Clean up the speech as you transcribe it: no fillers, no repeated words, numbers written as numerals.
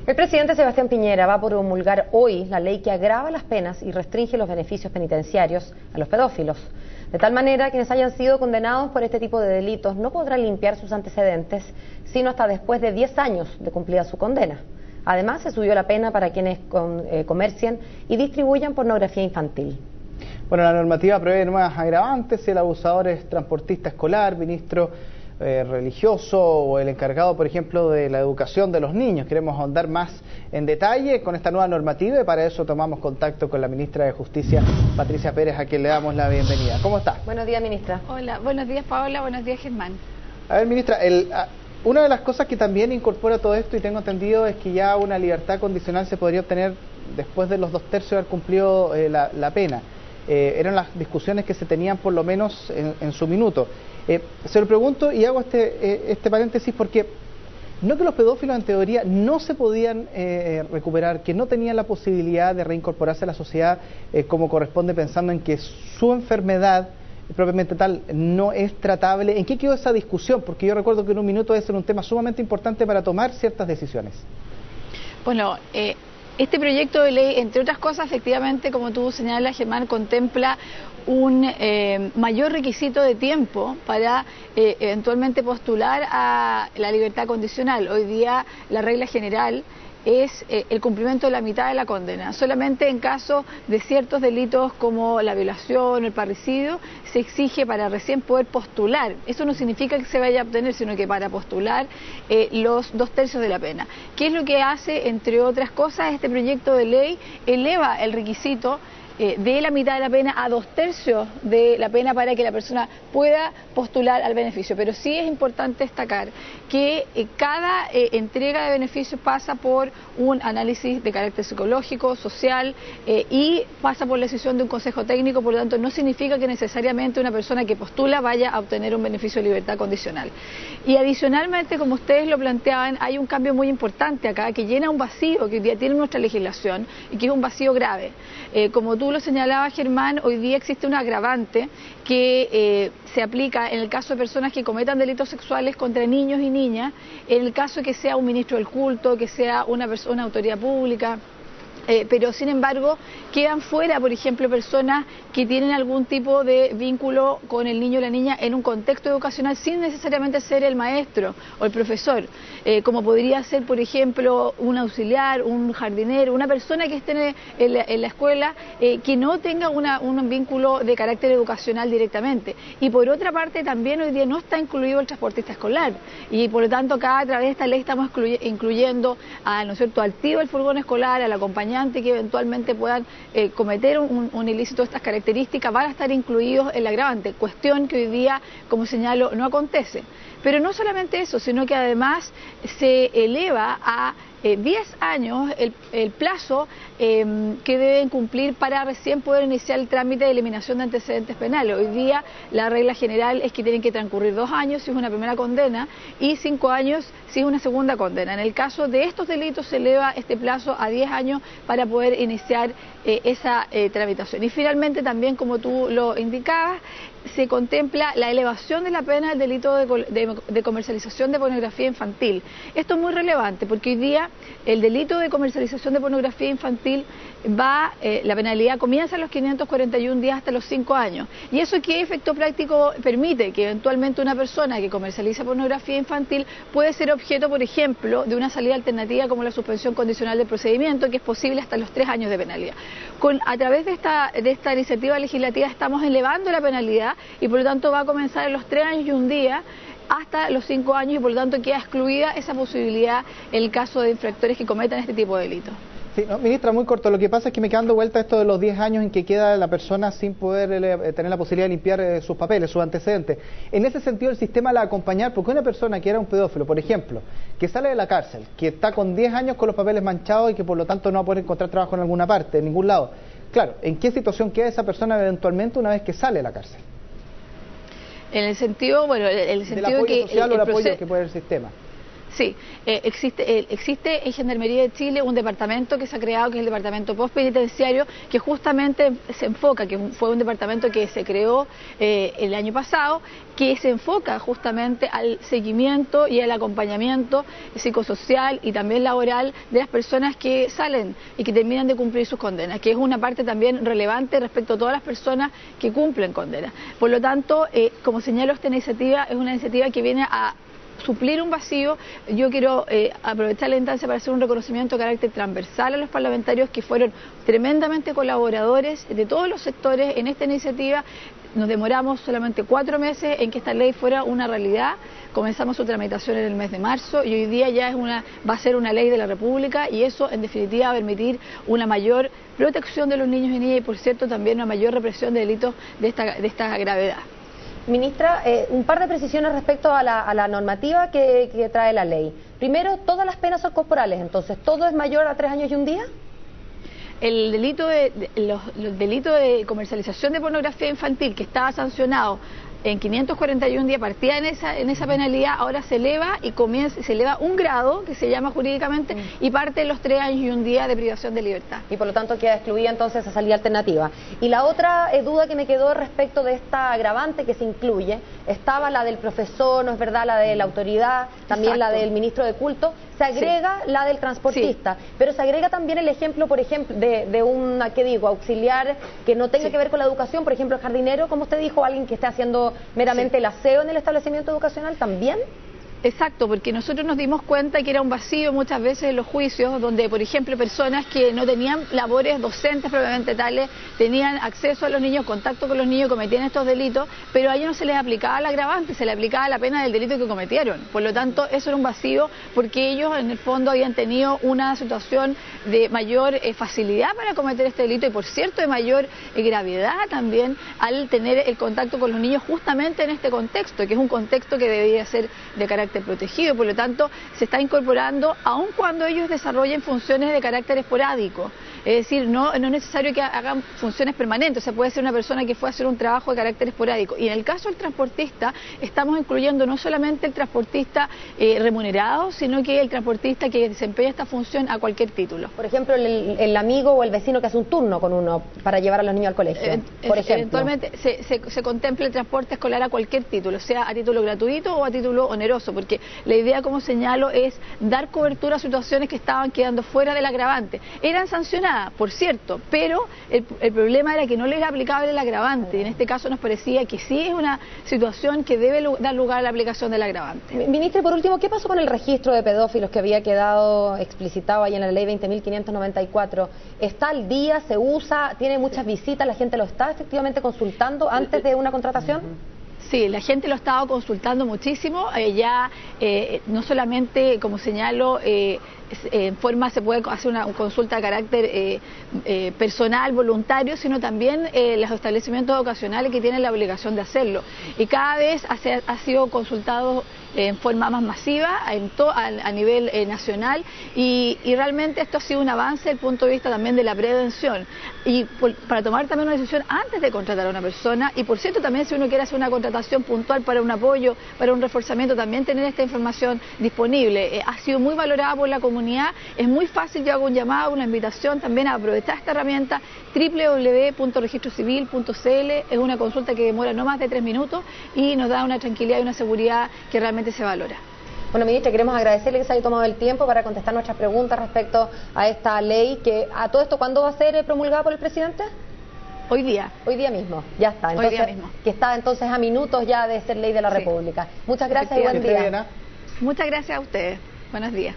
El presidente Sebastián Piñera va a promulgar hoy la ley que agrava las penas y restringe los beneficios penitenciarios a los pedófilos. De tal manera, quienes hayan sido condenados por este tipo de delitos no podrán limpiar sus antecedentes, sino hasta después de 10 años de cumplida su condena. Además, se subió la pena para quienes comercien y distribuyan pornografía infantil. Bueno, la normativa prevé nuevas agravantes si el abusador es transportista escolar, ministro religioso o el encargado, por ejemplo, de la educación de los niños. Queremos ahondar más en detalle con esta nueva normativa y para eso tomamos contacto con la ministra de Justicia, Patricia Pérez, a quien le damos la bienvenida. ¿Cómo está? Buenos días, ministra. Hola, buenos días, Paola, buenos días, Germán. A ver, ministra, una de las cosas que también incorpora todo esto, y tengo entendido, es que ya una libertad condicional se podría obtener después de los 2/3 de haber cumplido la pena. Eran las discusiones que se tenían por lo menos en su minuto. Se lo pregunto y hago este paréntesis porque no que los pedófilos en teoría no se podían recuperar, que no tenían la posibilidad de reincorporarse a la sociedad como corresponde, pensando en que su enfermedad propiamente tal no es tratable. ¿En qué quedó esa discusión? Porque yo recuerdo que en un minuto ese era un tema sumamente importante para tomar ciertas decisiones. Bueno, este proyecto de ley, entre otras cosas, efectivamente, como tú señalas, Germán, contempla un mayor requisito de tiempo para eventualmente postular a la libertad condicional. Hoy día la regla general es el cumplimiento de la mitad de la condena. Solamente en caso de ciertos delitos como la violación o el parricidio se exige para recién poder postular. Eso no significa que se vaya a obtener, sino que para postular los 2/3 de la pena. ¿Qué es lo que hace? Entre otras cosas, este proyecto de ley eleva el requisito de la mitad de la pena a 2/3 de la pena para que la persona pueda postular al beneficio. Pero sí es importante destacar que cada entrega de beneficios pasa por un análisis de carácter psicológico, social y pasa por la decisión de un consejo técnico. Por lo tanto, no significa que necesariamente una persona que postula vaya a obtener un beneficio de libertad condicional. Y adicionalmente, como ustedes lo planteaban, hay un cambio muy importante acá que llena un vacío que hoy día tiene nuestra legislación y que es un vacío grave. Como tú lo señalabas, Germán, hoy día existe un agravante que se aplica en el caso de personas que cometan delitos sexuales contra niños y niñas, en el caso que sea un ministro del culto, que sea una autoridad pública. Pero sin embargo quedan fuera, por ejemplo, personas que tienen algún tipo de vínculo con el niño o la niña en un contexto educacional sin necesariamente ser el maestro o el profesor, como podría ser, por ejemplo, un auxiliar, un jardinero, una persona que esté en la escuela que no tenga un vínculo de carácter educacional directamente. Y por otra parte también hoy día no está incluido el transportista escolar y por lo tanto acá a través de esta ley estamos incluyendo ¿no es cierto?, al tío del furgón escolar, al acompañante que eventualmente puedan cometer un ilícito de estas características, van a estar incluidos en el agravante, cuestión que hoy día, como señalo, no acontece. Pero no solamente eso, sino que además se eleva a 10 años el plazo que deben cumplir para recién poder iniciar el trámite de eliminación de antecedentes penales. Hoy día la regla general es que tienen que transcurrir 2 años si es una primera condena y 5 años si es una segunda condena. En el caso de estos delitos se eleva este plazo a 10 años para poder iniciar esa tramitación. Y finalmente también, como tú lo indicabas, se contempla la elevación de la pena del delito de comercialización de pornografía infantil. Esto es muy relevante porque hoy día el delito de comercialización de pornografía infantil la penalidad comienza a los 541 días hasta los 5 años. ¿Y eso qué efecto práctico permite? Que eventualmente una persona que comercializa pornografía infantil puede ser objeto, por ejemplo, de una salida alternativa como la suspensión condicional del procedimiento, que es posible hasta los 3 años de penalidad. A través de esta iniciativa legislativa estamos elevando la penalidad y por lo tanto va a comenzar en los 3 años y 1 día hasta los 5 años y por lo tanto queda excluida esa posibilidad en el caso de infractores que cometan este tipo de delitos. Sí, no, ministra, muy corto. Lo que pasa es que me quedan dando vuelta esto de los 10 años en que queda la persona sin poder tener la posibilidad de limpiar sus papeles, sus antecedentes. En ese sentido, el sistema la va a acompañar, porque una persona que era un pedófilo, por ejemplo, que sale de la cárcel, que está con 10 años con los papeles manchados y que por lo tanto no va a poder encontrar trabajo en alguna parte, en ningún lado. Claro, ¿en qué situación queda esa persona eventualmente una vez que sale de la cárcel? En el sentido, bueno, el sentido del apoyo que social o el apoyo que puede el sistema. Sí, existe en Gendarmería de Chile un departamento que se ha creado, que es el Departamento Postpenitenciario, que justamente se enfoca, que fue un departamento que se creó el año pasado, que se enfoca justamente al seguimiento y al acompañamiento psicosocial y también laboral de las personas que salen y que terminan de cumplir sus condenas, que es una parte también relevante respecto a todas las personas que cumplen condenas. Por lo tanto, como señalo, esta iniciativa es una iniciativa que viene a suplir un vacío. Yo quiero aprovechar la instancia para hacer un reconocimiento de carácter transversal a los parlamentarios que fueron tremendamente colaboradores de todos los sectores en esta iniciativa. Nos demoramos solamente 4 meses en que esta ley fuera una realidad. Comenzamos su tramitación en el mes de marzo y hoy día ya va a ser una ley de la República, y eso en definitiva va a permitir una mayor protección de los niños y niñas y, por cierto, también una mayor represión de delitos de esta gravedad. Ministra, un par de precisiones respecto a la normativa que trae la ley. Primero, todas las penas son corporales, entonces, ¿todo es mayor a 3 años y un día? El delito los delitos de comercialización de pornografía infantil, que estaba sancionado en 541 días, partía en esa penalidad, ahora se eleva y se eleva un grado, que se llama jurídicamente, y parte en los 3 años y un día de privación de libertad. Y por lo tanto queda excluida entonces esa salida alternativa. Y la otra duda que me quedó respecto de esta agravante que se incluye, estaba la del profesor, ¿no es verdad?, la de la autoridad, también la del ministro de culto, se agrega la del transportista, pero se agrega también el ejemplo, por ejemplo, de un, ¿qué digo?, auxiliar que no tenga que ver con la educación, por ejemplo, el jardinero, como usted dijo, alguien que esté haciendo meramente el aseo en el establecimiento educacional también. Exacto, porque nosotros nos dimos cuenta que era un vacío muchas veces en los juicios, donde, por ejemplo, personas que no tenían labores docentes propiamente tales, tenían acceso a los niños, contacto con los niños, cometían estos delitos, pero a ellos no se les aplicaba el agravante, se les aplicaba la pena del delito que cometieron. Por lo tanto, eso era un vacío, porque ellos en el fondo habían tenido una situación de mayor facilidad para cometer este delito y, por cierto, de mayor gravedad también al tener el contacto con los niños justamente en este contexto, que es un contexto que debería ser de carácter protegido. Por lo tanto, se está incorporando aun cuando ellos desarrollen funciones de carácter esporádico. Es decir, no es necesario que hagan funciones permanentes, o sea, puede ser una persona que fue a hacer un trabajo de carácter esporádico. Y en el caso del transportista, estamos incluyendo no solamente el transportista remunerado, sino que el transportista que desempeña esta función a cualquier título. Por ejemplo, el amigo o el vecino que hace un turno con uno para llevar a los niños al colegio, por ejemplo. Eventualmente se contempla el transporte escolar a cualquier título, sea a título gratuito o a título oneroso, porque la idea, como señalo, es dar cobertura a situaciones que estaban quedando fuera del agravante. Eran sancionadas, por cierto, pero el problema era que no les era aplicable el agravante, y en este caso nos parecía que sí es una situación que debe dar lugar a la aplicación del agravante. Ministra, por último, ¿qué pasó con el registro de pedófilos que había quedado explicitado ahí en la ley 20.594? ¿Está al día? ¿Se usa? ¿Tiene muchas visitas? ¿La gente lo está efectivamente consultando antes de una contratación? Sí, la gente lo ha estado consultando muchísimo, no solamente, como señalo, en forma se puede hacer una consulta de carácter personal, voluntario, sino también los establecimientos educacionales que tienen la obligación de hacerlo. Y cada vez ha sido consultado en forma más masiva a nivel nacional, y realmente esto ha sido un avance desde el punto de vista también de la prevención y para tomar también una decisión antes de contratar a una persona. Y por cierto, también si uno quiere hacer una contratación puntual para un apoyo, para un reforzamiento, también tener esta información disponible. Ha sido muy valorada por la comunidad, es muy fácil. Yo hago un llamado, una invitación también a aprovechar esta herramienta www.registrocivil.cl. es una consulta que demora no más de 3 minutos y nos da una tranquilidad y una seguridad que realmente se valora. Bueno, ministra, queremos agradecerle que se haya tomado el tiempo para contestar nuestras preguntas respecto a esta ley, que a todo esto, ¿cuándo va a ser promulgada por el presidente? Hoy día. Hoy día mismo, ya está. Entonces, hoy día mismo. Que está entonces a minutos ya de ser ley de la República. Muchas gracias y buen día. Muchas gracias a ustedes. Buenos días.